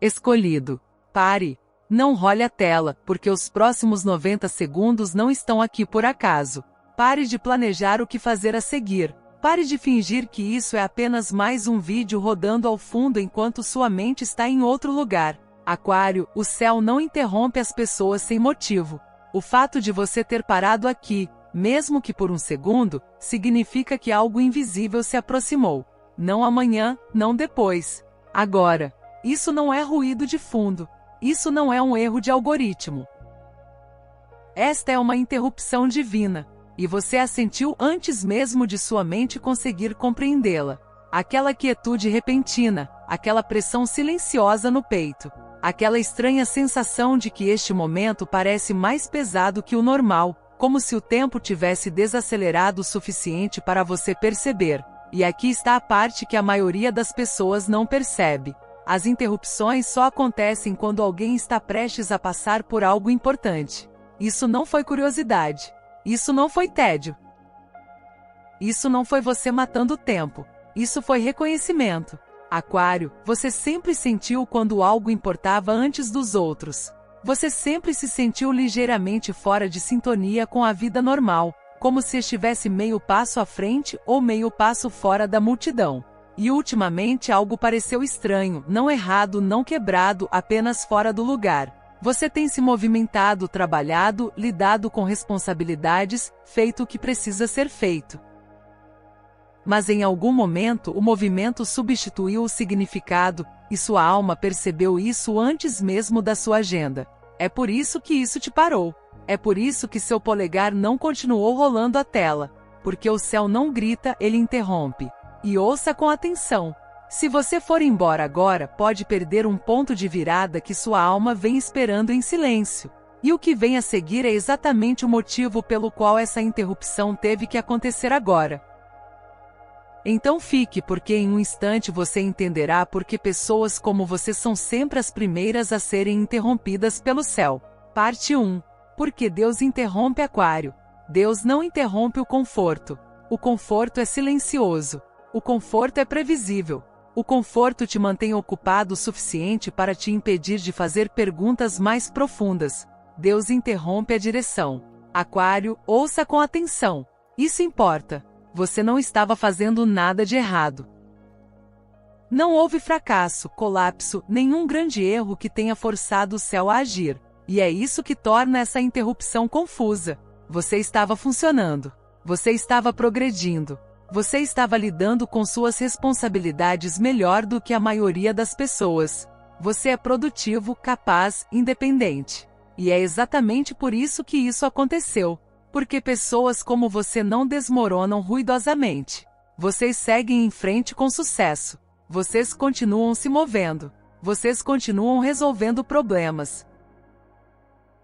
Escolhido. Pare. Não role a tela, porque os próximos 90 segundos não estão aqui por acaso. Pare de planejar o que fazer a seguir. Pare de fingir que isso é apenas mais um vídeo rodando ao fundo enquanto sua mente está em outro lugar. Aquário, o céu não interrompe as pessoas sem motivo. O fato de você ter parado aqui, mesmo que por um segundo, significa que algo invisível se aproximou. Não amanhã, não depois. Agora. Isso não é ruído de fundo. Isso não é um erro de algoritmo. Esta é uma interrupção divina, e você a sentiu antes mesmo de sua mente conseguir compreendê-la. Aquela quietude repentina, aquela pressão silenciosa no peito, aquela estranha sensação de que este momento parece mais pesado que o normal, como se o tempo tivesse desacelerado o suficiente para você perceber. E aqui está a parte que a maioria das pessoas não percebe. As interrupções só acontecem quando alguém está prestes a passar por algo importante. Isso não foi curiosidade. Isso não foi tédio. Isso não foi você matando o tempo. Isso foi reconhecimento. Aquário, você sempre sentiu quando algo importava antes dos outros. Você sempre se sentiu ligeiramente fora de sintonia com a vida normal, como se estivesse meio passo à frente ou meio passo fora da multidão. E ultimamente algo pareceu estranho, não errado, não quebrado, apenas fora do lugar. Você tem se movimentado, trabalhado, lidado com responsabilidades, feito o que precisa ser feito. Mas em algum momento o movimento substituiu o significado, e sua alma percebeu isso antes mesmo da sua agenda. É por isso que isso te parou. É por isso que seu polegar não continuou rolando a tela. Porque o céu não grita, ele interrompe. E ouça com atenção. Se você for embora agora, pode perder um ponto de virada que sua alma vem esperando em silêncio. E o que vem a seguir é exatamente o motivo pelo qual essa interrupção teve que acontecer agora. Então fique, porque em um instante você entenderá por que pessoas como você são sempre as primeiras a serem interrompidas pelo céu. Parte 1. Porque Deus interrompe Aquário. Deus não interrompe o conforto. O conforto é silencioso. O conforto é previsível. O conforto te mantém ocupado o suficiente para te impedir de fazer perguntas mais profundas. Deus interrompe a direção. Aquário, ouça com atenção. Isso importa. Você não estava fazendo nada de errado. Não houve fracasso, colapso, nenhum grande erro que tenha forçado o céu a agir. E é isso que torna essa interrupção confusa. Você estava funcionando. Você estava progredindo. Você estava lidando com suas responsabilidades melhor do que a maioria das pessoas. Você é produtivo, capaz, independente. E é exatamente por isso que isso aconteceu. Porque pessoas como você não desmoronam ruidosamente. Vocês seguem em frente com sucesso. Vocês continuam se movendo. Vocês continuam resolvendo problemas.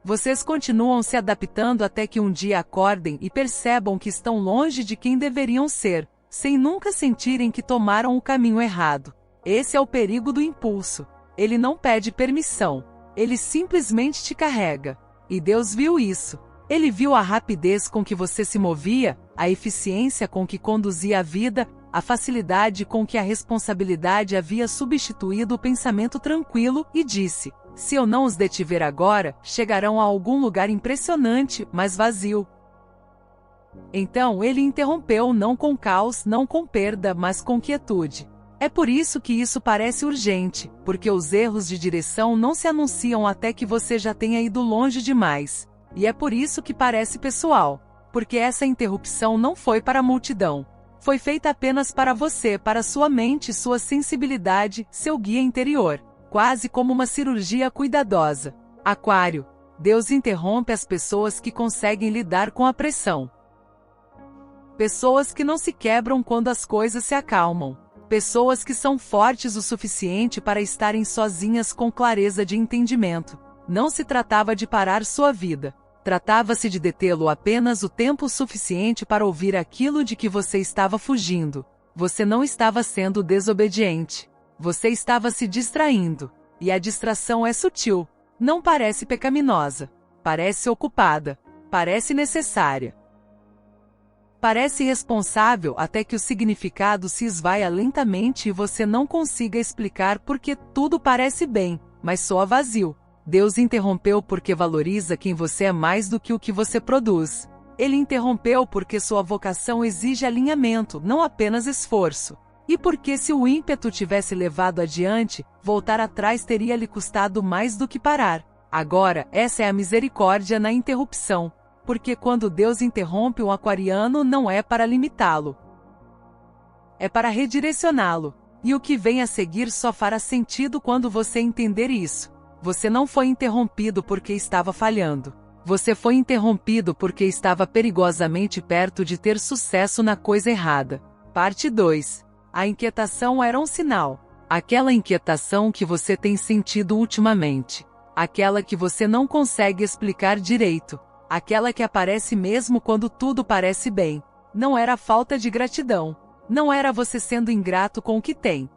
Vocês continuam se adaptando até que um dia acordem e percebam que estão longe de quem deveriam ser, sem nunca sentirem que tomaram o caminho errado. Esse é o perigo do impulso. Ele não pede permissão. Ele simplesmente te carrega. E Deus viu isso. Ele viu a rapidez com que você se movia, a eficiência com que conduzia a vida, a facilidade com que a responsabilidade havia substituído o pensamento tranquilo e disse: se eu não os detiver agora, chegarão a algum lugar impressionante, mas vazio. Então ele interrompeu não com caos, não com perda, mas com quietude. É por isso que isso parece urgente, porque os erros de direção não se anunciam até que você já tenha ido longe demais. E é por isso que parece pessoal, porque essa interrupção não foi para a multidão. Foi feita apenas para você, para sua mente, sua sensibilidade, seu guia interior. Quase como uma cirurgia cuidadosa. Aquário, Deus interrompe as pessoas que conseguem lidar com a pressão. Pessoas que não se quebram quando as coisas se acalmam. Pessoas que são fortes o suficiente para estarem sozinhas com clareza de entendimento. Não se tratava de parar sua vida. Tratava-se de detê-lo apenas o tempo suficiente para ouvir aquilo de que você estava fugindo. Você não estava sendo desobediente. Você estava se distraindo. E a distração é sutil. Não parece pecaminosa. Parece ocupada. Parece necessária. Parece responsável até que o significado se esvaia lentamente e você não consiga explicar porque tudo parece bem, mas soa vazio. Deus interrompeu porque valoriza quem você é mais do que o que você produz. Ele interrompeu porque sua vocação exige alinhamento, não apenas esforço. E porque se o ímpeto tivesse levado adiante, voltar atrás teria lhe custado mais do que parar. Agora, essa é a misericórdia na interrupção. Porque quando Deus interrompe um aquariano não é para limitá-lo. É para redirecioná-lo. E o que vem a seguir só fará sentido quando você entender isso. Você não foi interrompido porque estava falhando. Você foi interrompido porque estava perigosamente perto de ter sucesso na coisa errada. Parte 2. A inquietação era um sinal. Aquela inquietação que você tem sentido ultimamente. Aquela que você não consegue explicar direito. Aquela que aparece mesmo quando tudo parece bem. Não era falta de gratidão. Não era você sendo ingrato com o que tem.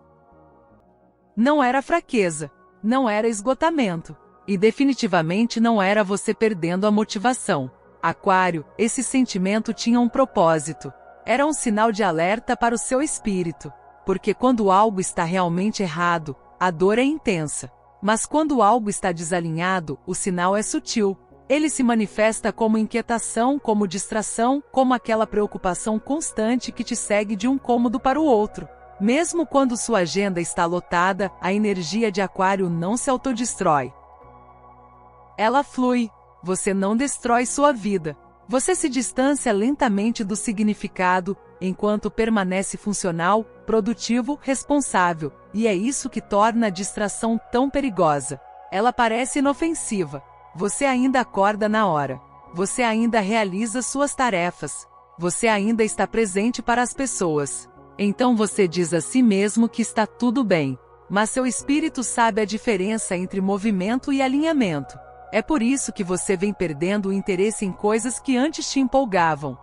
Não era fraqueza. Não era esgotamento. E definitivamente não era você perdendo a motivação. Aquário, esse sentimento tinha um propósito. Era um sinal de alerta para o seu espírito. Porque quando algo está realmente errado, a dor é intensa. Mas quando algo está desalinhado, o sinal é sutil. Ele se manifesta como inquietação, como distração, como aquela preocupação constante que te segue de um cômodo para o outro. Mesmo quando sua agenda está lotada, a energia de Aquário não se autodestrói. Ela flui. Você não destrói sua vida. Você se distancia lentamente do significado, enquanto permanece funcional, produtivo, responsável. E é isso que torna a distração tão perigosa. Ela parece inofensiva. Você ainda acorda na hora. Você ainda realiza suas tarefas. Você ainda está presente para as pessoas. Então você diz a si mesmo que está tudo bem. Mas seu espírito sabe a diferença entre movimento e alinhamento. É por isso que você vem perdendo o interesse em coisas que antes te empolgavam.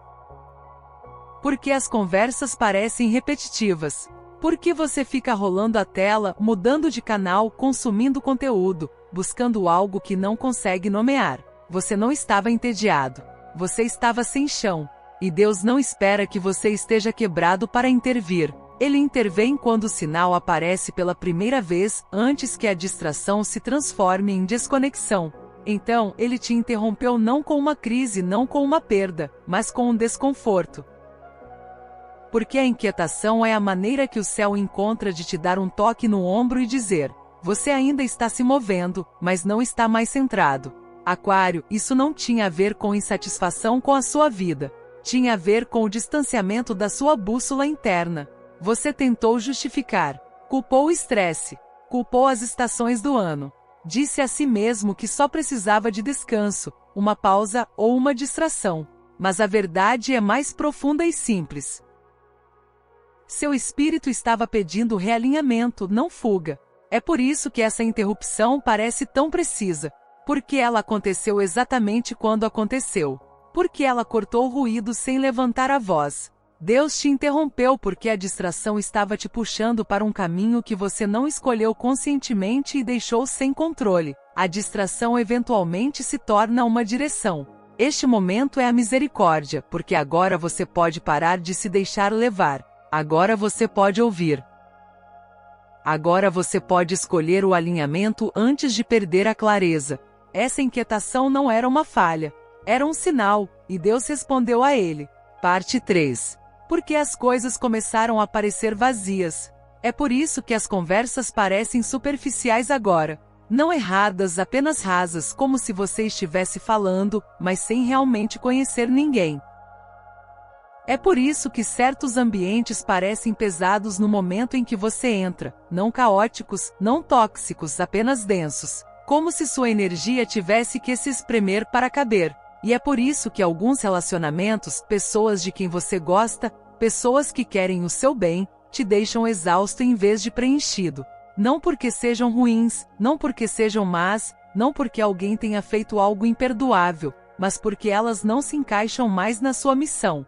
Porque as conversas parecem repetitivas. Porque você fica rolando a tela, mudando de canal, consumindo conteúdo, buscando algo que não consegue nomear. Você não estava entediado. Você estava sem chão. E Deus não espera que você esteja quebrado para intervir. Ele intervém quando o sinal aparece pela primeira vez, antes que a distração se transforme em desconexão. Então, ele te interrompeu não com uma crise, não com uma perda, mas com um desconforto. Porque a inquietação é a maneira que o céu encontra de te dar um toque no ombro e dizer: você ainda está se movendo, mas não está mais centrado. Aquário, isso não tinha a ver com insatisfação com a sua vida. Tinha a ver com o distanciamento da sua bússola interna. Você tentou justificar. Culpou o estresse. Culpou as estações do ano. Disse a si mesmo que só precisava de descanso, uma pausa ou uma distração. Mas a verdade é mais profunda e simples. Seu espírito estava pedindo realinhamento, não fuga. É por isso que essa interrupção parece tão precisa. Porque ela aconteceu exatamente quando aconteceu. Porque ela cortou o ruído sem levantar a voz. Deus te interrompeu porque a distração estava te puxando para um caminho que você não escolheu conscientemente e deixou sem controle. A distração eventualmente se torna uma direção. Este momento é a misericórdia, porque agora você pode parar de se deixar levar. Agora você pode ouvir. Agora você pode escolher o alinhamento antes de perder a clareza. Essa inquietação não era uma falha. Era um sinal, e Deus respondeu a ele. Parte 3. Porque as coisas começaram a parecer vazias. É por isso que as conversas parecem superficiais agora. Não erradas, apenas rasas, como se você estivesse falando, mas sem realmente conhecer ninguém. É por isso que certos ambientes parecem pesados no momento em que você entra, não caóticos, não tóxicos, apenas densos. Como se sua energia tivesse que se espremer para caber. E é por isso que alguns relacionamentos, pessoas de quem você gosta, pessoas que querem o seu bem, te deixam exausto em vez de preenchido. Não porque sejam ruins, não porque sejam más, não porque alguém tenha feito algo imperdoável, mas porque elas não se encaixam mais na sua missão.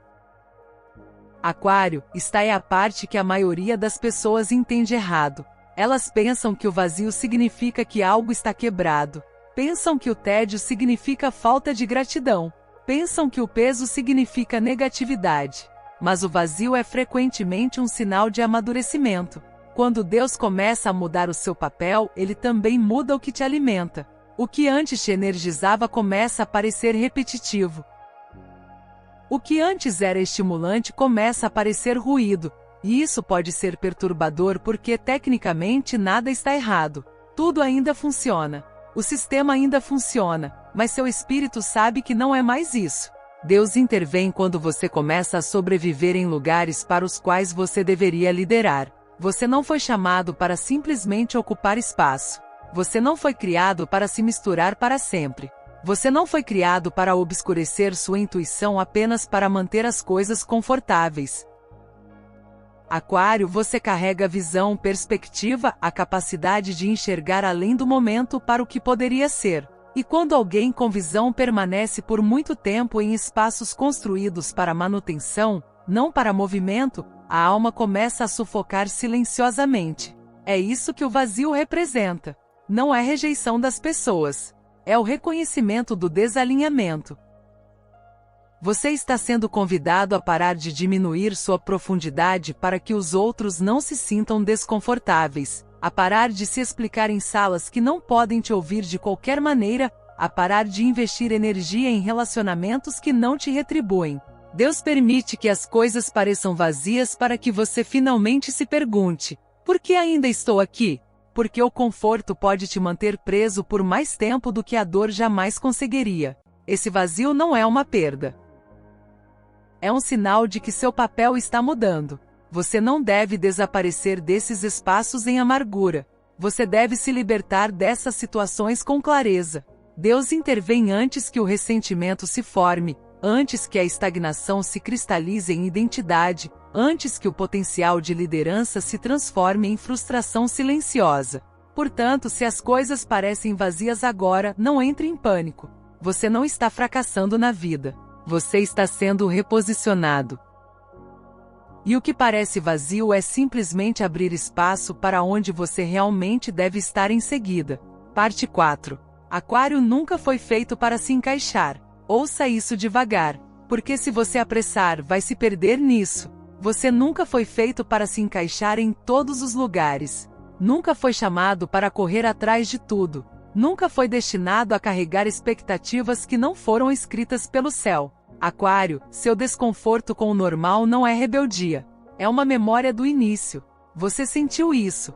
Aquário, esta é a parte que a maioria das pessoas entende errado. Elas pensam que o vazio significa que algo está quebrado. Pensam que o tédio significa falta de gratidão. Pensam que o peso significa negatividade. Mas o vazio é frequentemente um sinal de amadurecimento. Quando Deus começa a mudar o seu papel, Ele também muda o que te alimenta. O que antes te energizava começa a parecer repetitivo. O que antes era estimulante começa a parecer ruído. E isso pode ser perturbador porque tecnicamente nada está errado. Tudo ainda funciona. O sistema ainda funciona, mas seu espírito sabe que não é mais isso. Deus intervém quando você começa a sobreviver em lugares para os quais você deveria liderar. Você não foi chamado para simplesmente ocupar espaço. Você não foi criado para se misturar para sempre. Você não foi criado para obscurecer sua intuição apenas para manter as coisas confortáveis. Aquário, você carrega visão, perspectiva, a capacidade de enxergar além do momento para o que poderia ser. E quando alguém com visão permanece por muito tempo em espaços construídos para manutenção, não para movimento, a alma começa a sufocar silenciosamente. É isso que o vazio representa. Não é rejeição das pessoas. É o reconhecimento do desalinhamento. Você está sendo convidado a parar de diminuir sua profundidade para que os outros não se sintam desconfortáveis, a parar de se explicar em salas que não podem te ouvir de qualquer maneira, a parar de investir energia em relacionamentos que não te retribuem. Deus permite que as coisas pareçam vazias para que você finalmente se pergunte: por que ainda estou aqui? Porque o conforto pode te manter preso por mais tempo do que a dor jamais conseguiria. Esse vazio não é uma perda. É um sinal de que seu papel está mudando. Você não deve desaparecer desses espaços em amargura. Você deve se libertar dessas situações com clareza. Deus intervém antes que o ressentimento se forme, antes que a estagnação se cristalize em identidade, antes que o potencial de liderança se transforme em frustração silenciosa. Portanto, se as coisas parecem vazias agora, não entre em pânico. Você não está fracassando na vida. Você está sendo reposicionado. E o que parece vazio é simplesmente abrir espaço para onde você realmente deve estar em seguida. Parte 4. Aquário nunca foi feito para se encaixar. Ouça isso devagar, porque se você apressar, vai se perder nisso. Você nunca foi feito para se encaixar em todos os lugares. Nunca foi chamado para correr atrás de tudo. Nunca foi destinado a carregar expectativas que não foram escritas pelo céu. Aquário, seu desconforto com o normal não é rebeldia. É uma memória do início. Você sentiu isso.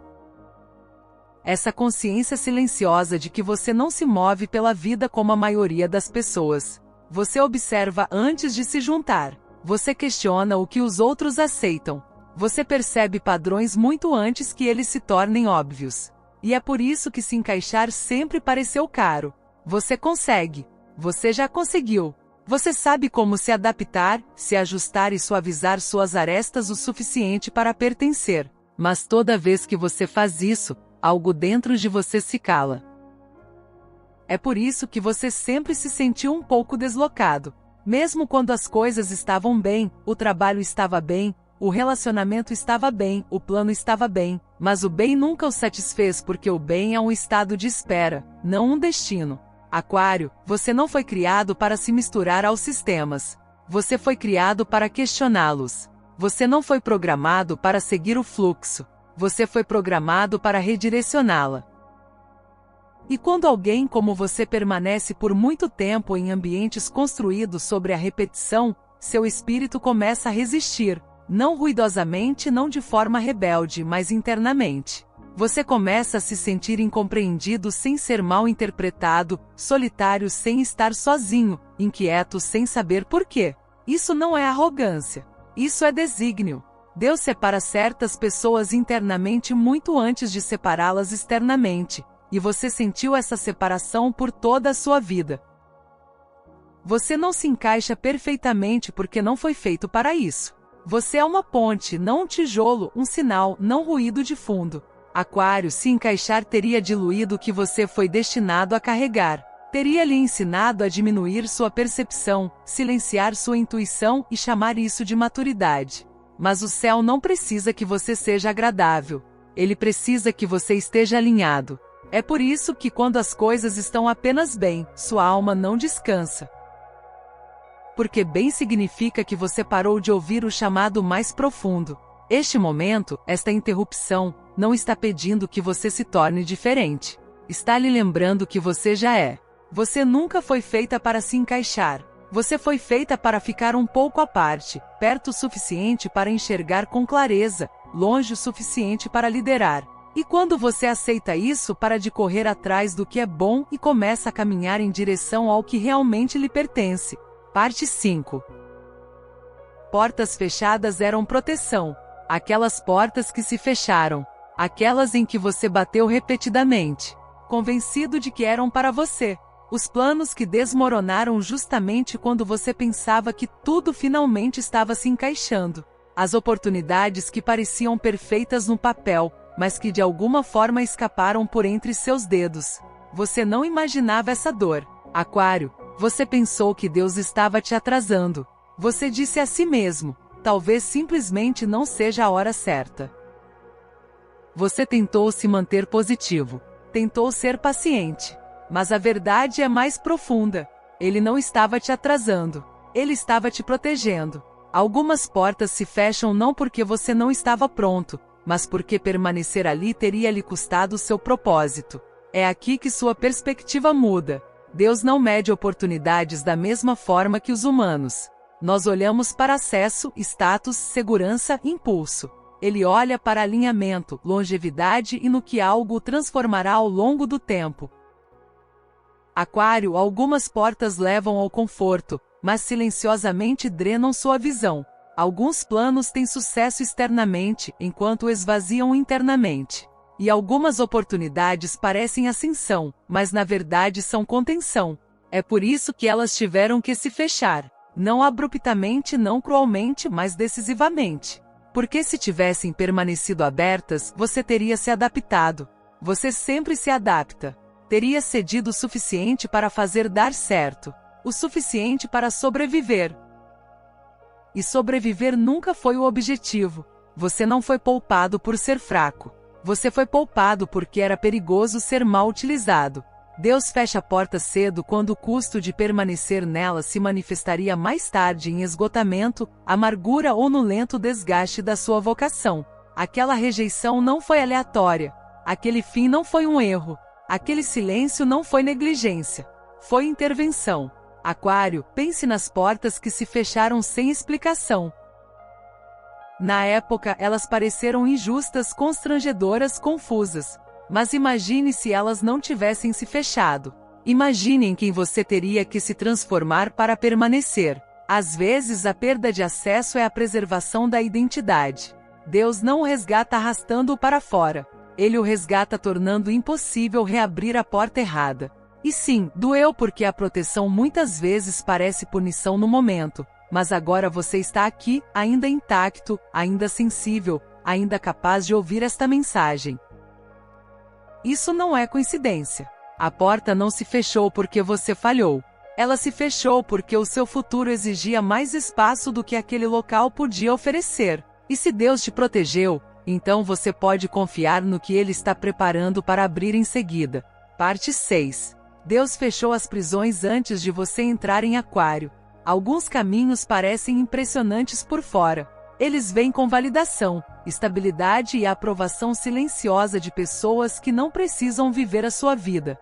Essa consciência silenciosa de que você não se move pela vida como a maioria das pessoas. Você observa antes de se juntar. Você questiona o que os outros aceitam. Você percebe padrões muito antes que eles se tornem óbvios. E é por isso que se encaixar sempre pareceu caro. Você consegue. Você já conseguiu. Você sabe como se adaptar, se ajustar e suavizar suas arestas o suficiente para pertencer. Mas toda vez que você faz isso, algo dentro de você se cala. É por isso que você sempre se sentiu um pouco deslocado. Mesmo quando as coisas estavam bem, o trabalho estava bem, o relacionamento estava bem, o plano estava bem, mas o bem nunca o satisfez porque o bem é um estado de espera, não um destino. Aquário, você não foi criado para se misturar aos sistemas. Você foi criado para questioná-los. Você não foi programado para seguir o fluxo. Você foi programado para redirecioná-la. E quando alguém como você permanece por muito tempo em ambientes construídos sobre a repetição, seu espírito começa a resistir. Não ruidosamente, não de forma rebelde, mas internamente. Você começa a se sentir incompreendido sem ser mal interpretado, solitário sem estar sozinho, inquieto sem saber por quê. Isso não é arrogância. Isso é desígnio. Deus separa certas pessoas internamente muito antes de separá-las externamente, e você sentiu essa separação por toda a sua vida. Você não se encaixa perfeitamente porque não foi feito para isso. Você é uma ponte, não um tijolo, um sinal, não ruído de fundo. Aquário, se encaixar teria diluído o que você foi destinado a carregar. Teria lhe ensinado a diminuir sua percepção, silenciar sua intuição e chamar isso de maturidade. Mas o céu não precisa que você seja agradável. Ele precisa que você esteja alinhado. É por isso que quando as coisas estão apenas bem, sua alma não descansa. porque bem significa que você parou de ouvir o chamado mais profundo. Este momento, esta interrupção, não está pedindo que você se torne diferente. Está lhe lembrando que você já é. Você nunca foi feita para se encaixar. Você foi feita para ficar um pouco à parte, perto o suficiente para enxergar com clareza, longe o suficiente para liderar. E quando você aceita isso, para de correr atrás do que é bom e começa a caminhar em direção ao que realmente lhe pertence. Parte 5. Portas fechadas eram proteção. Aquelas portas que se fecharam. Aquelas em que você bateu repetidamente, convencido de que eram para você. Os planos que desmoronaram justamente quando você pensava que tudo finalmente estava se encaixando. As oportunidades que pareciam perfeitas no papel, mas que de alguma forma escaparam por entre seus dedos. Você não imaginava essa dor. Aquário, você pensou que Deus estava te atrasando. Você disse a si mesmo, talvez simplesmente não seja a hora certa. Você tentou se manter positivo. Tentou ser paciente. Mas a verdade é mais profunda. Ele não estava te atrasando. Ele estava te protegendo. Algumas portas se fecham não porque você não estava pronto, mas porque permanecer ali teria lhe custado seu propósito. É aqui que sua perspectiva muda. Deus não mede oportunidades da mesma forma que os humanos. Nós olhamos para acesso, status, segurança, impulso. Ele olha para alinhamento, longevidade e no que algo o transformará ao longo do tempo. Aquário, algumas portas levam ao conforto, mas silenciosamente drenam sua visão. Alguns planos têm sucesso externamente, enquanto esvaziam internamente. E algumas oportunidades parecem ascensão, mas na verdade são contenção. É por isso que elas tiveram que se fechar. Não abruptamente, não cruelmente, mas decisivamente. Porque se tivessem permanecido abertas, você teria se adaptado. Você sempre se adapta. Teria cedido o suficiente para fazer dar certo. O suficiente para sobreviver. E sobreviver nunca foi o objetivo. Você não foi poupado por ser fraco. Você foi poupado porque era perigoso ser mal utilizado. Deus fecha a porta cedo quando o custo de permanecer nela se manifestaria mais tarde em esgotamento, amargura ou no lento desgaste da sua vocação. Aquela rejeição não foi aleatória. Aquele fim não foi um erro. Aquele silêncio não foi negligência. Foi intervenção. Aquário, pense nas portas que se fecharam sem explicação. Na época, elas pareceram injustas, constrangedoras, confusas. Mas imagine se elas não tivessem se fechado. Imagine em quem você teria que se transformar para permanecer. Às vezes, a perda de acesso é a preservação da identidade. Deus não o resgata arrastando-o para fora. Ele o resgata tornando impossível reabrir a porta errada. E sim, doeu porque a proteção muitas vezes parece punição no momento, mas agora você está aqui, ainda intacto, ainda sensível, ainda capaz de ouvir esta mensagem. Isso não é coincidência. A porta não se fechou porque você falhou. Ela se fechou porque o seu futuro exigia mais espaço do que aquele local podia oferecer. E se Deus te protegeu, então você pode confiar no que Ele está preparando para abrir em seguida. Parte 6. Deus fechou as prisões antes de você entrar em Aquário. Alguns caminhos parecem impressionantes por fora. Eles vêm com validação, estabilidade e a aprovação silenciosa de pessoas que não precisam viver a sua vida.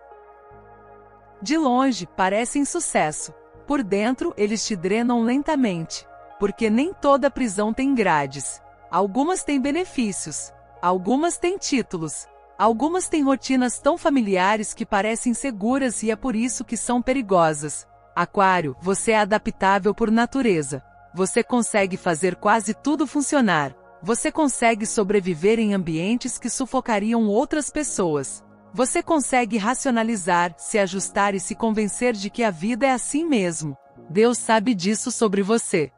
De longe, parecem sucesso. Por dentro, eles te drenam lentamente. Porque nem toda prisão tem grades. Algumas têm benefícios. Algumas têm títulos. Algumas têm rotinas tão familiares que parecem seguras e é por isso que são perigosas. Aquário, você é adaptável por natureza. Você consegue fazer quase tudo funcionar. Você consegue sobreviver em ambientes que sufocariam outras pessoas. Você consegue racionalizar, se ajustar e se convencer de que a vida é assim mesmo. Deus sabe disso sobre você.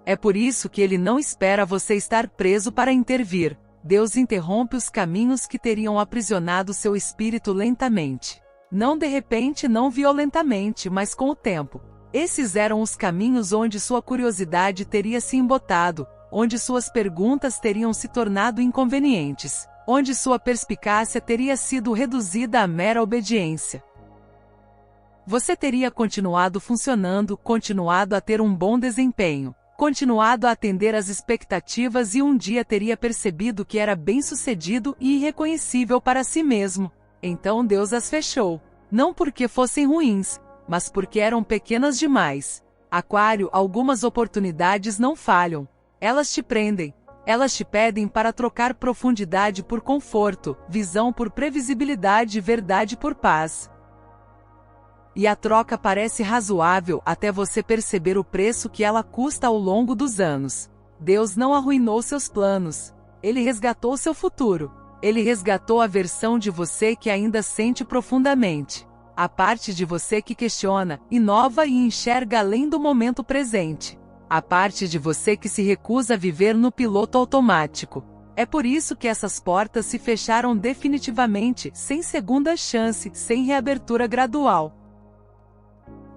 É por isso que Ele não espera você estar preso para intervir. Deus interrompe os caminhos que teriam aprisionado seu espírito lentamente. Não de repente, não violentamente, mas com o tempo. Esses eram os caminhos onde sua curiosidade teria se embotado, onde suas perguntas teriam se tornado inconvenientes, onde sua perspicácia teria sido reduzida à mera obediência. Você teria continuado funcionando, continuado a ter um bom desempenho, continuado a atender às expectativas e um dia teria percebido que era bem-sucedido e irreconhecível para si mesmo. Então Deus as fechou. Não porque fossem ruins, mas porque eram pequenas demais. Aquário, algumas oportunidades não falham. Elas te prendem. Elas te pedem para trocar profundidade por conforto, visão por previsibilidade e verdade por paz. E a troca parece razoável até você perceber o preço que ela custa ao longo dos anos. Deus não arruinou seus planos. Ele resgatou seu futuro. Ele resgatou a versão de você que ainda sente profundamente. A parte de você que questiona, inova e enxerga além do momento presente. A parte de você que se recusa a viver no piloto automático. É por isso que essas portas se fecharam definitivamente, sem segunda chance, sem reabertura gradual.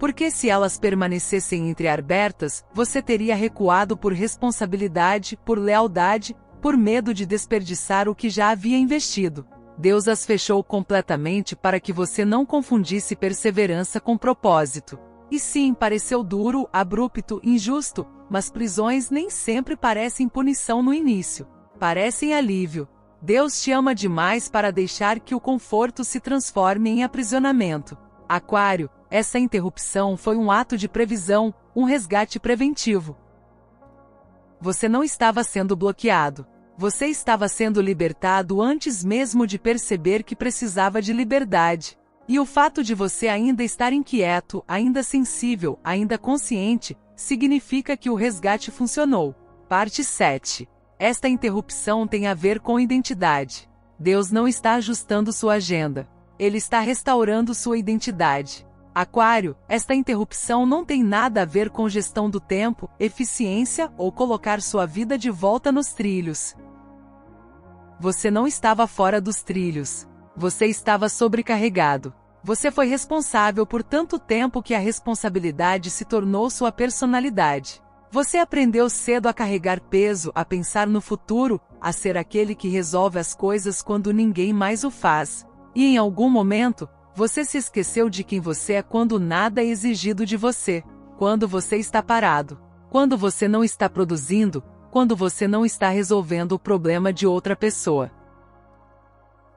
Porque se elas permanecessem entreabertas, você teria recuado por responsabilidade, por lealdade, por medo de desperdiçar o que já havia investido. Deus as fechou completamente para que você não confundisse perseverança com propósito. E sim, pareceu duro, abrupto, injusto, mas prisões nem sempre parecem punição no início. Parecem alívio. Deus te ama demais para deixar que o conforto se transforme em aprisionamento. Aquário, essa interrupção foi um ato de previsão, um resgate preventivo. Você não estava sendo bloqueado. Você estava sendo libertado antes mesmo de perceber que precisava de liberdade. E o fato de você ainda estar inquieto, ainda sensível, ainda consciente, significa que o resgate funcionou. Parte 7. Esta interrupção tem a ver com identidade. Deus não está ajustando sua agenda. Ele está restaurando sua identidade. Aquário, esta interrupção não tem nada a ver com gestão do tempo, eficiência ou colocar sua vida de volta nos trilhos. Você não estava fora dos trilhos. Você estava sobrecarregado. Você foi responsável por tanto tempo que a responsabilidade se tornou sua personalidade. Você aprendeu cedo a carregar peso, a pensar no futuro, a ser aquele que resolve as coisas quando ninguém mais o faz. E em algum momento, você se esqueceu de quem você é quando nada é exigido de você. Quando você está parado. Quando você não está produzindo. Quando você não está resolvendo o problema de outra pessoa.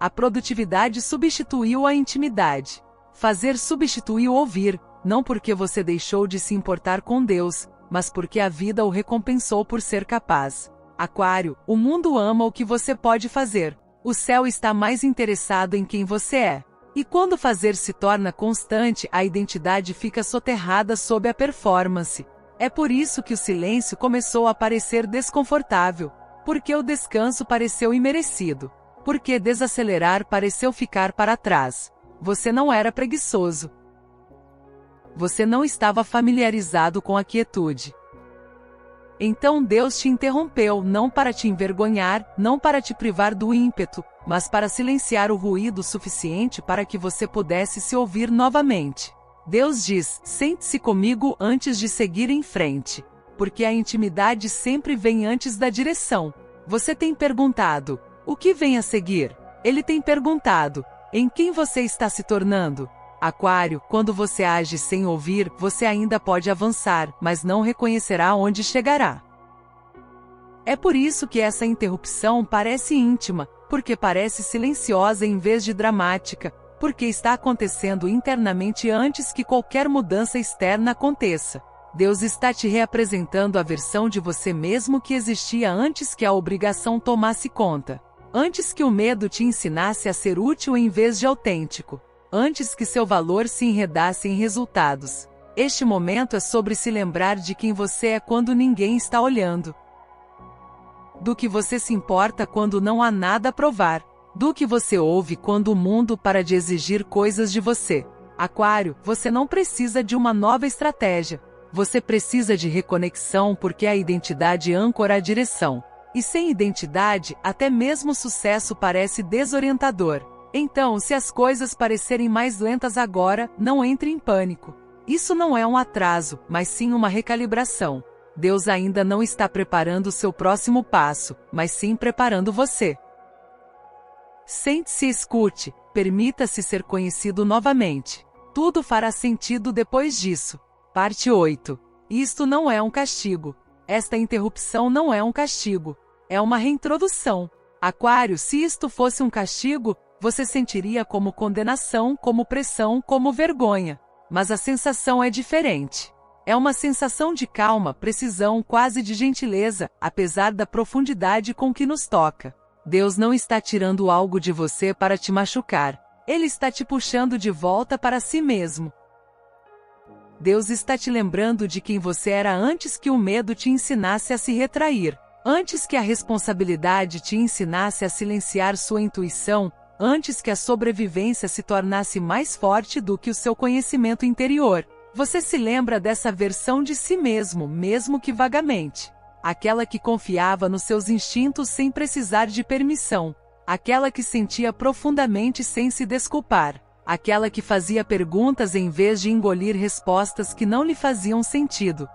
A produtividade substituiu a intimidade. Fazer substituiu ouvir, não porque você deixou de se importar com Deus, mas porque a vida o recompensou por ser capaz. Aquário, o mundo ama o que você pode fazer. O céu está mais interessado em quem você é. E quando fazer se torna constante, a identidade fica soterrada sob a performance. É por isso que o silêncio começou a parecer desconfortável. Porque o descanso pareceu imerecido. Porque desacelerar pareceu ficar para trás. Você não era preguiçoso. Você não estava familiarizado com a quietude. Então Deus te interrompeu não para te envergonhar, não para te privar do ímpeto, mas para silenciar o ruído suficiente para que você pudesse se ouvir novamente. Deus diz: sente-se comigo antes de seguir em frente. Porque a intimidade sempre vem antes da direção. Você tem perguntado: o que vem a seguir? Ele tem perguntado: em quem você está se tornando? Aquário, quando você age sem ouvir, você ainda pode avançar, mas não reconhecerá onde chegará. É por isso que essa interrupção parece íntima, porque parece silenciosa em vez de dramática, porque está acontecendo internamente antes que qualquer mudança externa aconteça. Deus está te reapresentando a versão de você mesmo que existia antes que a obrigação tomasse conta. Antes que o medo te ensinasse a ser útil em vez de autêntico. Antes que seu valor se enredasse em resultados. Este momento é sobre se lembrar de quem você é quando ninguém está olhando. Do que você se importa quando não há nada a provar. Do que você ouve quando o mundo para de exigir coisas de você. Aquário, você não precisa de uma nova estratégia. Você precisa de reconexão porque a identidade âncora a direção. E sem identidade, até mesmo sucesso parece desorientador. Então, se as coisas parecerem mais lentas agora, não entre em pânico. Isso não é um atraso, mas sim uma recalibração. Deus ainda não está preparando o seu próximo passo, mas sim preparando você. Sente-se e escute, permita-se ser conhecido novamente. Tudo fará sentido depois disso. Parte 8. Isto não é um castigo. Esta interrupção não é um castigo. É uma reintrodução. Aquário, se isto fosse um castigo, você sentiria como condenação, como pressão, como vergonha. Mas a sensação é diferente. É uma sensação de calma, precisão, quase de gentileza, apesar da profundidade com que nos toca. Deus não está tirando algo de você para te machucar. Ele está te puxando de volta para si mesmo. Deus está te lembrando de quem você era antes que o medo te ensinasse a se retrair. Antes que a responsabilidade te ensinasse a silenciar sua intuição, antes que a sobrevivência se tornasse mais forte do que o seu conhecimento interior. Você se lembra dessa versão de si mesmo, mesmo que vagamente. Aquela que confiava nos seus instintos sem precisar de permissão. Aquela que sentia profundamente sem se desculpar. Aquela que fazia perguntas em vez de engolir respostas que não lhe faziam sentido.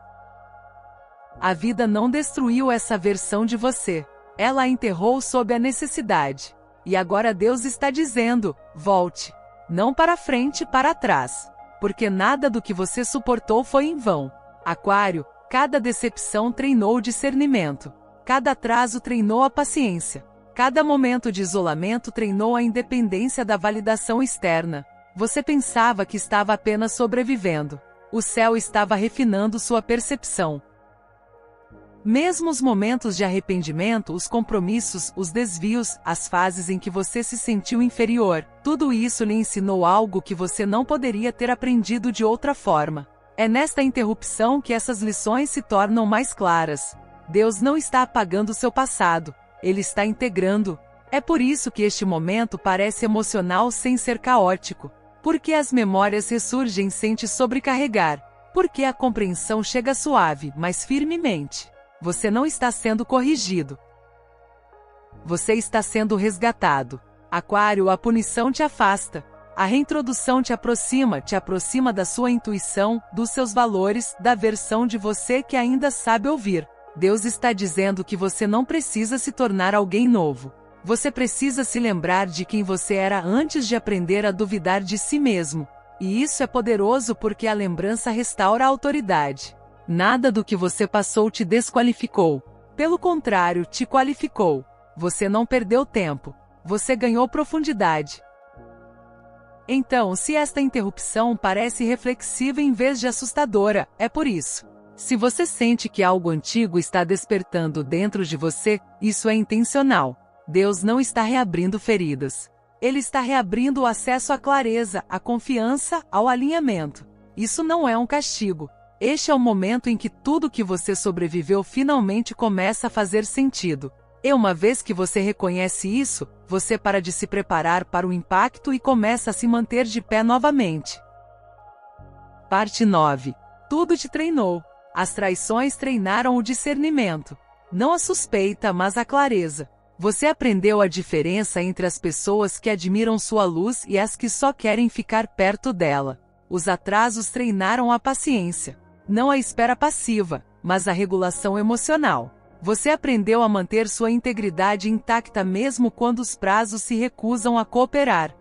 A vida não destruiu essa versão de você. Ela a enterrou sob a necessidade. E agora Deus está dizendo, volte. Não para frente, para trás. Porque nada do que você suportou foi em vão. Aquário, cada decepção treinou o discernimento. Cada atraso treinou a paciência. Cada momento de isolamento treinou a independência da validação externa. Você pensava que estava apenas sobrevivendo. O céu estava refinando sua percepção. Mesmo os momentos de arrependimento, os compromissos, os desvios, as fases em que você se sentiu inferior, tudo isso lhe ensinou algo que você não poderia ter aprendido de outra forma. É nesta interrupção que essas lições se tornam mais claras. Deus não está apagando seu passado. Ele está integrando. É por isso que este momento parece emocional sem ser caótico. Porque as memórias ressurgem sem te sobrecarregar. Porque a compreensão chega suave, mas firmemente. Você não está sendo corrigido. Você está sendo resgatado. Aquário, a punição te afasta. A reintrodução te aproxima da sua intuição, dos seus valores, da versão de você que ainda sabe ouvir. Deus está dizendo que você não precisa se tornar alguém novo. Você precisa se lembrar de quem você era antes de aprender a duvidar de si mesmo. E isso é poderoso porque a lembrança restaura a autoridade. Nada do que você passou te desqualificou. Pelo contrário, te qualificou. Você não perdeu tempo. Você ganhou profundidade. Então, se esta interrupção parece reflexiva em vez de assustadora, é por isso. Se você sente que algo antigo está despertando dentro de você, isso é intencional. Deus não está reabrindo feridas. Ele está reabrindo o acesso à clareza, à confiança, ao alinhamento. Isso não é um castigo. Este é o momento em que tudo que você sobreviveu finalmente começa a fazer sentido. E uma vez que você reconhece isso, você para de se preparar para o impacto e começa a se manter de pé novamente. Parte 9. Tudo te treinou. As traições treinaram o discernimento. Não a suspeita, mas a clareza. Você aprendeu a diferença entre as pessoas que admiram sua luz e as que só querem ficar perto dela. Os atrasos treinaram a paciência. Não a espera passiva, mas a regulação emocional. Você aprendeu a manter sua integridade intacta mesmo quando os prazos se recusam a cooperar.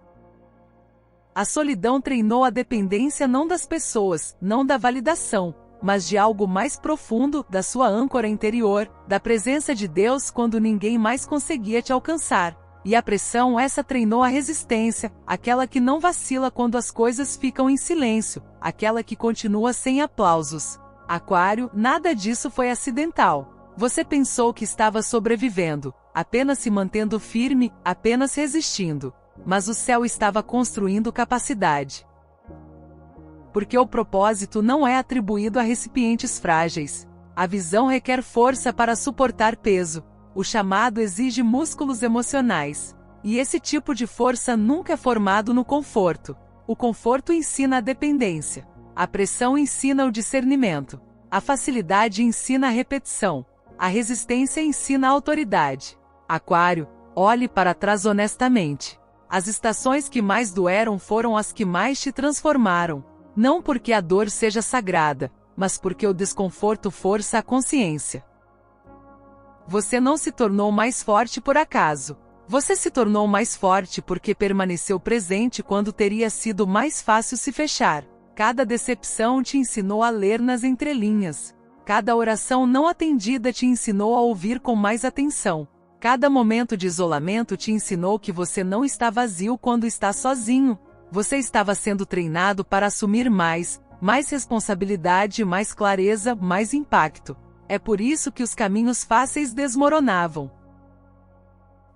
A solidão treinou a dependência não das pessoas, não da validação, mas de algo mais profundo, da sua âncora interior, da presença de Deus quando ninguém mais conseguia te alcançar. E a pressão, essa treinou a resistência, aquela que não vacila quando as coisas ficam em silêncio, aquela que continua sem aplausos. Aquário, nada disso foi acidental. Você pensou que estava sobrevivendo, apenas se mantendo firme, apenas resistindo. Mas o céu estava construindo capacidade. Porque o propósito não é atribuído a recipientes frágeis. A visão requer força para suportar peso. O chamado exige músculos emocionais. E esse tipo de força nunca é formado no conforto. O conforto ensina a dependência. A pressão ensina o discernimento. A facilidade ensina a repetição. A resistência ensina a autoridade. Aquário, olhe para trás honestamente. As estações que mais doeram foram as que mais te transformaram. Não porque a dor seja sagrada, mas porque o desconforto força a consciência. Você não se tornou mais forte por acaso. Você se tornou mais forte porque permaneceu presente quando teria sido mais fácil se fechar. Cada decepção te ensinou a ler nas entrelinhas. Cada oração não atendida te ensinou a ouvir com mais atenção. Cada momento de isolamento te ensinou que você não está vazio quando está sozinho. Você estava sendo treinado para assumir mais responsabilidade, mais clareza, mais impacto. É por isso que os caminhos fáceis desmoronavam.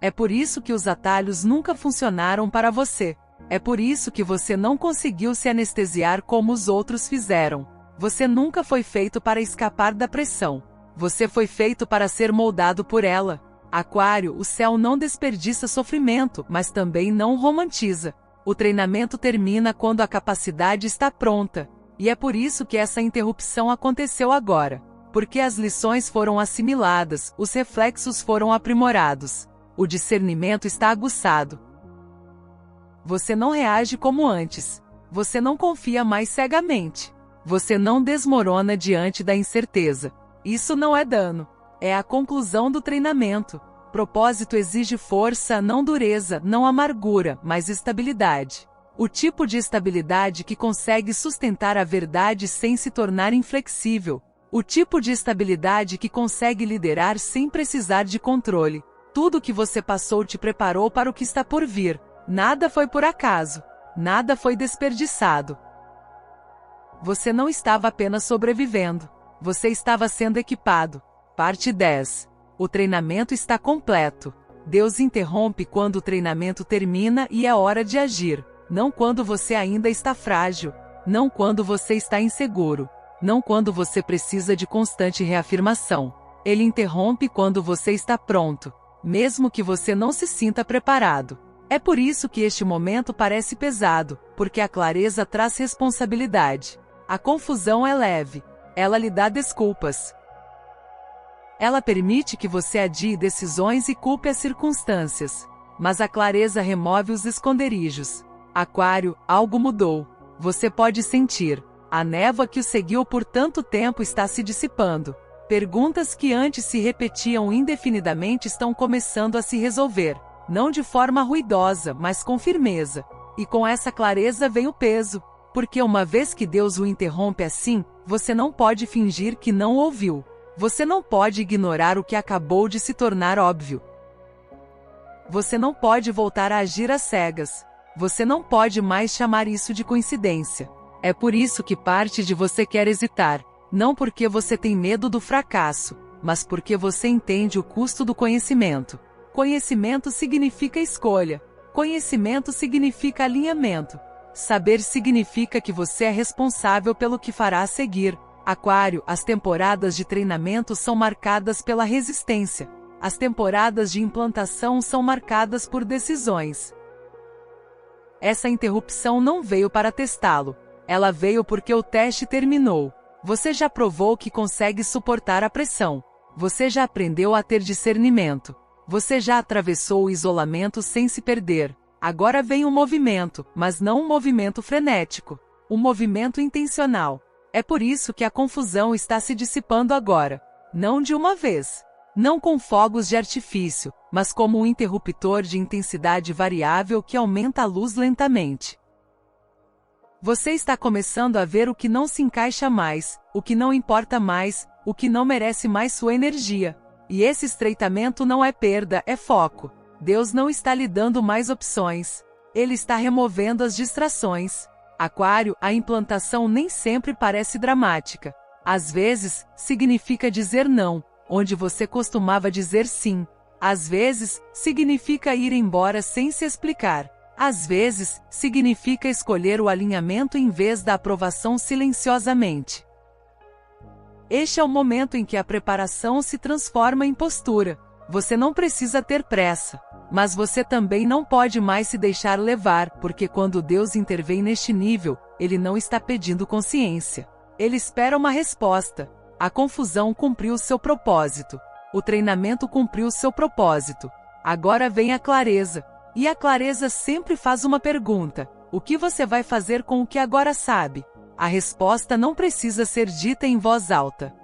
É por isso que os atalhos nunca funcionaram para você. É por isso que você não conseguiu se anestesiar como os outros fizeram. Você nunca foi feito para escapar da pressão. Você foi feito para ser moldado por ela. Aquário, o céu não desperdiça sofrimento, mas também não romantiza. O treinamento termina quando a capacidade está pronta. E é por isso que essa interrupção aconteceu agora. Porque as lições foram assimiladas, os reflexos foram aprimorados. O discernimento está aguçado. Você não reage como antes. Você não confia mais cegamente. Você não desmorona diante da incerteza. Isso não é dano. É a conclusão do treinamento. Propósito exige força, não dureza, não amargura, mas estabilidade. O tipo de estabilidade que consegue sustentar a verdade sem se tornar inflexível. O tipo de estabilidade que consegue liderar sem precisar de controle. Tudo que você passou te preparou para o que está por vir. Nada foi por acaso. Nada foi desperdiçado. Você não estava apenas sobrevivendo. Você estava sendo equipado. Parte 10. O treinamento está completo. Deus interrompe quando o treinamento termina e é hora de agir. Não quando você ainda está frágil. Não quando você está inseguro. Não quando você precisa de constante reafirmação. Ele interrompe quando você está pronto. Mesmo que você não se sinta preparado. É por isso que este momento parece pesado, porque a clareza traz responsabilidade. A confusão é leve. Ela lhe dá desculpas. Ela permite que você adie decisões e culpe as circunstâncias. Mas a clareza remove os esconderijos. Aquário, algo mudou. Você pode sentir. A névoa que o seguiu por tanto tempo está se dissipando. Perguntas que antes se repetiam indefinidamente estão começando a se resolver. Não de forma ruidosa, mas com firmeza. E com essa clareza vem o peso. Porque uma vez que Deus o interrompe assim, você não pode fingir que não ouviu. Você não pode ignorar o que acabou de se tornar óbvio. Você não pode voltar a agir às cegas. Você não pode mais chamar isso de coincidência. É por isso que parte de você quer hesitar. Não porque você tem medo do fracasso, mas porque você entende o custo do conhecimento. Conhecimento significa escolha. Conhecimento significa alinhamento. Saber significa que você é responsável pelo que fará a seguir. Aquário, as temporadas de treinamento são marcadas pela resistência. As temporadas de implantação são marcadas por decisões. Essa interrupção não veio para testá-lo. Ela veio porque o teste terminou. Você já provou que consegue suportar a pressão. Você já aprendeu a ter discernimento. Você já atravessou o isolamento sem se perder. Agora vem um movimento, mas não um movimento frenético. Um movimento intencional. É por isso que a confusão está se dissipando agora. Não de uma vez. Não com fogos de artifício, mas como um interruptor de intensidade variável que aumenta a luz lentamente. Você está começando a ver o que não se encaixa mais, o que não importa mais, o que não merece mais sua energia. E esse estreitamento não é perda, é foco. Deus não está lhe dando mais opções. Ele está removendo as distrações. Aquário, a implantação nem sempre parece dramática. Às vezes, significa dizer não, onde você costumava dizer sim. Às vezes, significa ir embora sem se explicar. Às vezes, significa escolher o alinhamento em vez da aprovação silenciosamente. Este é o momento em que a preparação se transforma em postura. Você não precisa ter pressa. Mas você também não pode mais se deixar levar, porque quando Deus intervém neste nível, Ele não está pedindo consciência. Ele espera uma resposta. A confusão cumpriu seu propósito. O treinamento cumpriu seu propósito. Agora vem a clareza. E a clareza sempre faz uma pergunta: o que você vai fazer com o que agora sabe? A resposta não precisa ser dita em voz alta.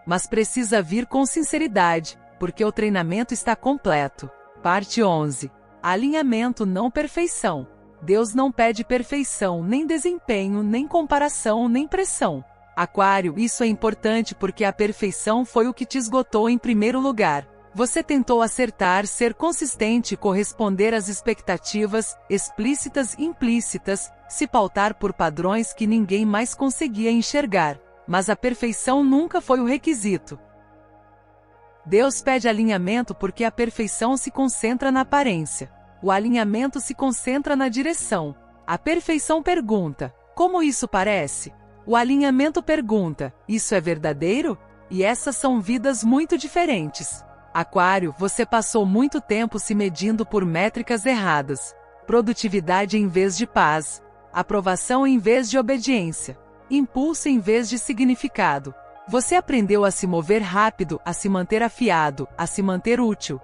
Mas precisa vir com sinceridade, porque o treinamento está completo. Parte 11. Alinhamento, não perfeição. Deus não pede perfeição, nem desempenho, nem comparação, nem pressão. Aquário, isso é importante porque a perfeição foi o que te esgotou em primeiro lugar. Você tentou acertar, ser consistente, corresponder às expectativas, explícitas e implícitas, se pautar por padrões que ninguém mais conseguia enxergar. Mas a perfeição nunca foi o requisito. Deus pede alinhamento porque a perfeição se concentra na aparência. O alinhamento se concentra na direção. A perfeição pergunta: como isso parece? O alinhamento pergunta: isso é verdadeiro? E essas são vidas muito diferentes. Aquário, você passou muito tempo se medindo por métricas erradas. Produtividade em vez de paz. Aprovação em vez de obediência. Impulso em vez de significado. Você aprendeu a se mover rápido, a se manter afiado, a se manter útil.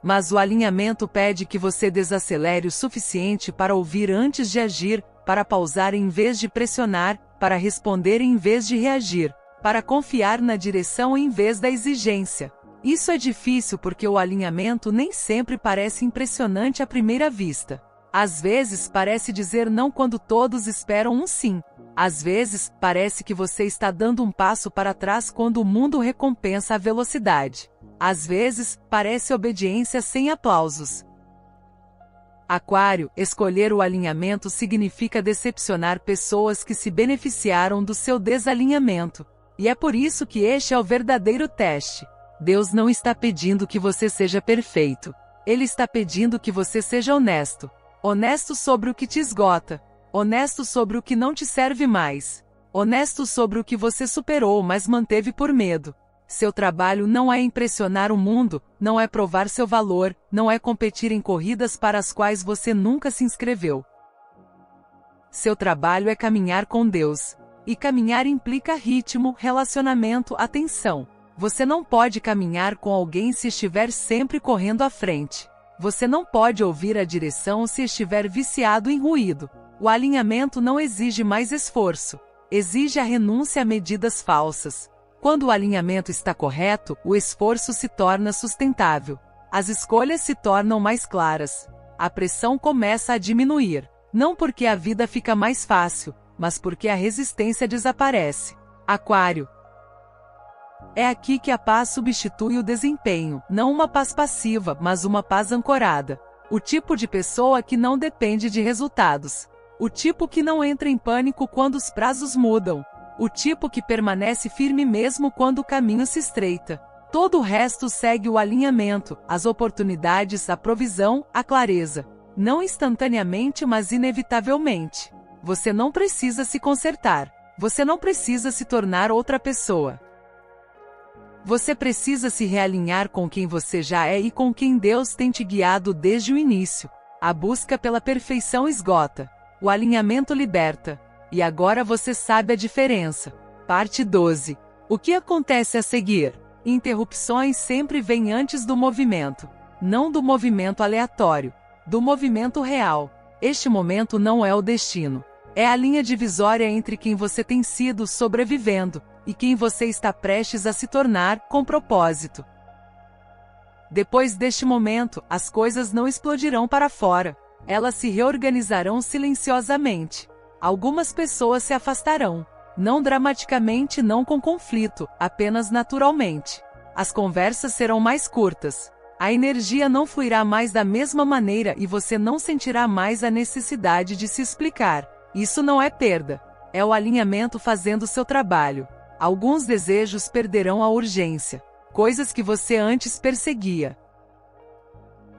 Mas o alinhamento pede que você desacelere o suficiente para ouvir antes de agir, para pausar em vez de pressionar, para responder em vez de reagir, para confiar na direção em vez da exigência. Isso é difícil porque o alinhamento nem sempre parece impressionante à primeira vista. Às vezes parece dizer não quando todos esperam um sim. Às vezes, parece que você está dando um passo para trás quando o mundo recompensa a velocidade. Às vezes, parece obediência sem aplausos. Aquário, escolher o alinhamento significa decepcionar pessoas que se beneficiaram do seu desalinhamento. E é por isso que este é o verdadeiro teste. Deus não está pedindo que você seja perfeito. Ele está pedindo que você seja honesto. Honesto sobre o que te esgota. Honesto sobre o que não te serve mais. Honesto sobre o que você superou, mas manteve por medo. Seu trabalho não é impressionar o mundo, não é provar seu valor, não é competir em corridas para as quais você nunca se inscreveu. Seu trabalho é caminhar com Deus. E caminhar implica ritmo, relacionamento, atenção. Você não pode caminhar com alguém se estiver sempre correndo à frente. Você não pode ouvir a direção se estiver viciado em ruído. O alinhamento não exige mais esforço. Exige a renúncia a medidas falsas. Quando o alinhamento está correto, o esforço se torna sustentável. As escolhas se tornam mais claras. A pressão começa a diminuir. Não porque a vida fica mais fácil, mas porque a resistência desaparece. Aquário. É aqui que a paz substitui o desempenho, não uma paz passiva, mas uma paz ancorada. O tipo de pessoa que não depende de resultados. O tipo que não entra em pânico quando os prazos mudam. O tipo que permanece firme mesmo quando o caminho se estreita. Todo o resto segue o alinhamento, as oportunidades, a provisão, a clareza. Não instantaneamente, mas inevitavelmente. Você não precisa se consertar. Você não precisa se tornar outra pessoa. Você precisa se realinhar com quem você já é e com quem Deus tem te guiado desde o início. A busca pela perfeição esgota. O alinhamento liberta. E agora você sabe a diferença. Parte 12. O que acontece a seguir? Interrupções sempre vêm antes do movimento. Não do movimento aleatório. Do movimento real. Este momento não é o destino. É a linha divisória entre quem você tem sido sobrevivendo e quem você está prestes a se tornar com propósito. Depois deste momento, as coisas não explodirão para fora. Elas se reorganizarão silenciosamente. Algumas pessoas se afastarão. Não dramaticamente, não com conflito, apenas naturalmente. As conversas serão mais curtas. A energia não fluirá mais da mesma maneira e você não sentirá mais a necessidade de se explicar. Isso não é perda. É o alinhamento fazendo seu trabalho. Alguns desejos perderão a urgência. Coisas que você antes perseguia.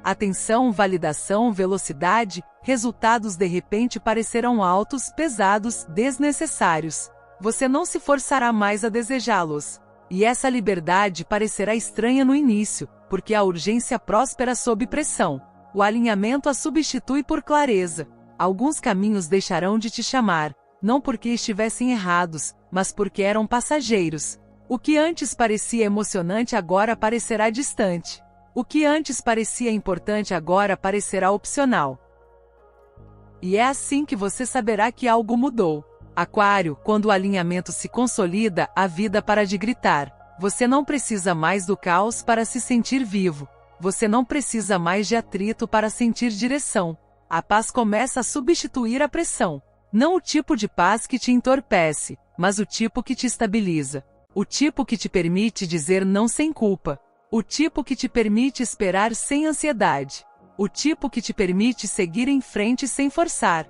Atenção, validação, velocidade, resultados de repente parecerão altos, pesados, desnecessários. Você não se forçará mais a desejá-los. E essa liberdade parecerá estranha no início, porque a urgência próspera sob pressão. O alinhamento a substitui por clareza. Alguns caminhos deixarão de te chamar, não porque estivessem errados, mas porque eram passageiros. O que antes parecia emocionante agora parecerá distante. O que antes parecia importante agora parecerá opcional. E é assim que você saberá que algo mudou. Aquário, quando o alinhamento se consolida, a vida para de gritar. Você não precisa mais do caos para se sentir vivo. Você não precisa mais de atrito para sentir direção. A paz começa a substituir a pressão. Não o tipo de paz que te entorpece, mas o tipo que te estabiliza. O tipo que te permite dizer não sem culpa. O tipo que te permite esperar sem ansiedade. O tipo que te permite seguir em frente sem forçar.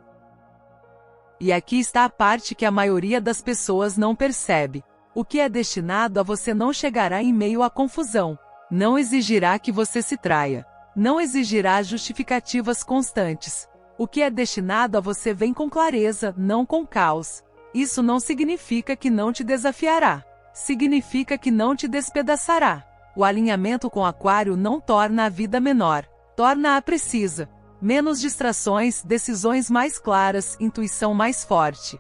E aqui está a parte que a maioria das pessoas não percebe. O que é destinado a você não chegará em meio à confusão. Não exigirá que você se traia. Não exigirá justificativas constantes. O que é destinado a você vem com clareza, não com caos. Isso não significa que não te desafiará. Significa que não te despedaçará. O alinhamento com Aquário não torna a vida menor. Torna-a precisa. Menos distrações, decisões mais claras, intuição mais forte.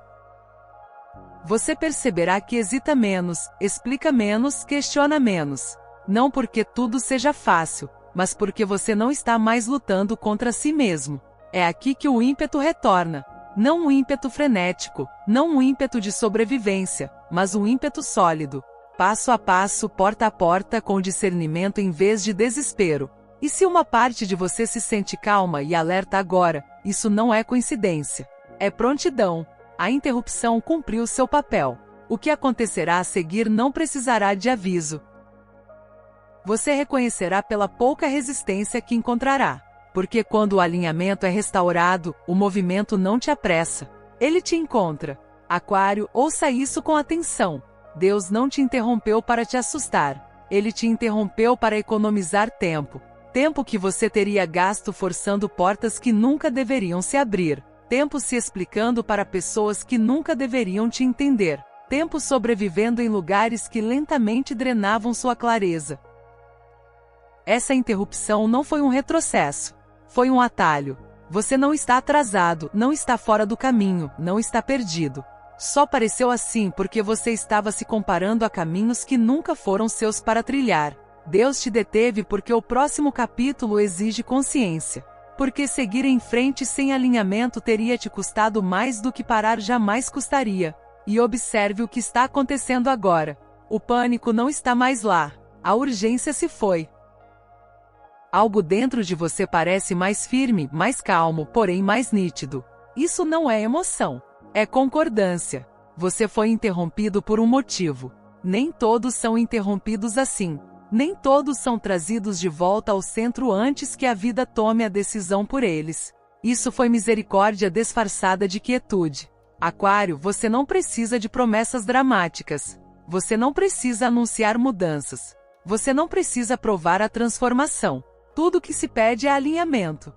Você perceberá que hesita menos, explica menos, questiona menos. Não porque tudo seja fácil, mas porque você não está mais lutando contra si mesmo. É aqui que o ímpeto retorna. Não um ímpeto frenético, não um ímpeto de sobrevivência, mas um ímpeto sólido. Passo a passo, porta a porta, com discernimento em vez de desespero. E se uma parte de você se sente calma e alerta agora, isso não é coincidência. É prontidão. A interrupção cumpriu seu papel. O que acontecerá a seguir não precisará de aviso. Você reconhecerá pela pouca resistência que encontrará. Porque quando o alinhamento é restaurado, o movimento não te apressa. Ele te encontra. Aquário, ouça isso com atenção. Deus não te interrompeu para te assustar. Ele te interrompeu para economizar tempo. Tempo que você teria gasto forçando portas que nunca deveriam se abrir. Tempo se explicando para pessoas que nunca deveriam te entender. Tempo sobrevivendo em lugares que lentamente drenavam sua clareza. Essa interrupção não foi um retrocesso. Foi um atalho. Você não está atrasado, não está fora do caminho, não está perdido. Só pareceu assim porque você estava se comparando a caminhos que nunca foram seus para trilhar. Deus te deteve porque o próximo capítulo exige consciência. Porque seguir em frente sem alinhamento teria te custado mais do que parar jamais custaria. E observe o que está acontecendo agora. O pânico não está mais lá. A urgência se foi. Algo dentro de você parece mais firme, mais calmo, porém mais nítido. Isso não é emoção. É concordância. Você foi interrompido por um motivo. Nem todos são interrompidos assim. Nem todos são trazidos de volta ao centro antes que a vida tome a decisão por eles. Isso foi misericórdia disfarçada de quietude. Aquário, você não precisa de promessas dramáticas. Você não precisa anunciar mudanças. Você não precisa provar a transformação. Tudo o que se pede é alinhamento.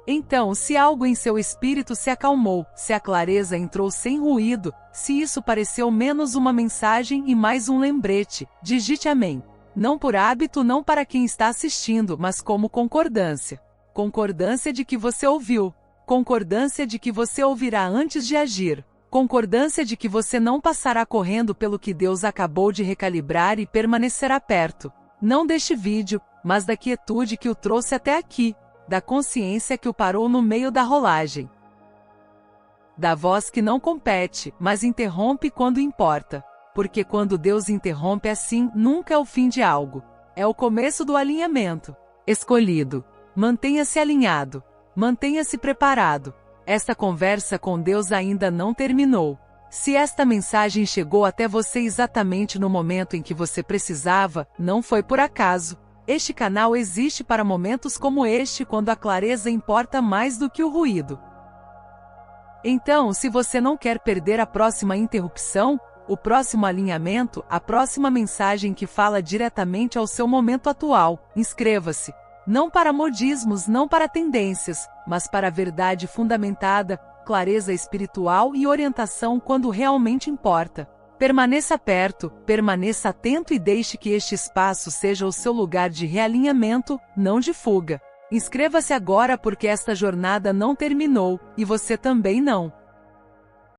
Então, se algo em seu espírito se acalmou, se a clareza entrou sem ruído, se isso pareceu menos uma mensagem e mais um lembrete, digite amém. Não por hábito, não para quem está assistindo, mas como concordância. Concordância de que você ouviu. Concordância de que você ouvirá antes de agir. Concordância de que você não passará correndo pelo que Deus acabou de recalibrar e permanecerá perto. Não deste vídeo, mas da quietude que o trouxe até aqui. Da consciência que o parou no meio da rolagem. Da voz que não compete, mas interrompe quando importa. Porque quando Deus interrompe assim, nunca é o fim de algo. É o começo do alinhamento. Escolhido. Mantenha-se alinhado. Mantenha-se preparado. Esta conversa com Deus ainda não terminou. Se esta mensagem chegou até você exatamente no momento em que você precisava, não foi por acaso. Este canal existe para momentos como este, quando a clareza importa mais do que o ruído. Então, se você não quer perder a próxima interrupção, o próximo alinhamento, a próxima mensagem que fala diretamente ao seu momento atual, inscreva-se. Não para modismos, não para tendências, mas para a verdade fundamentada, clareza espiritual e orientação quando realmente importa. Permaneça perto, permaneça atento e deixe que este espaço seja o seu lugar de realinhamento, não de fuga. Inscreva-se agora porque esta jornada não terminou, e você também não.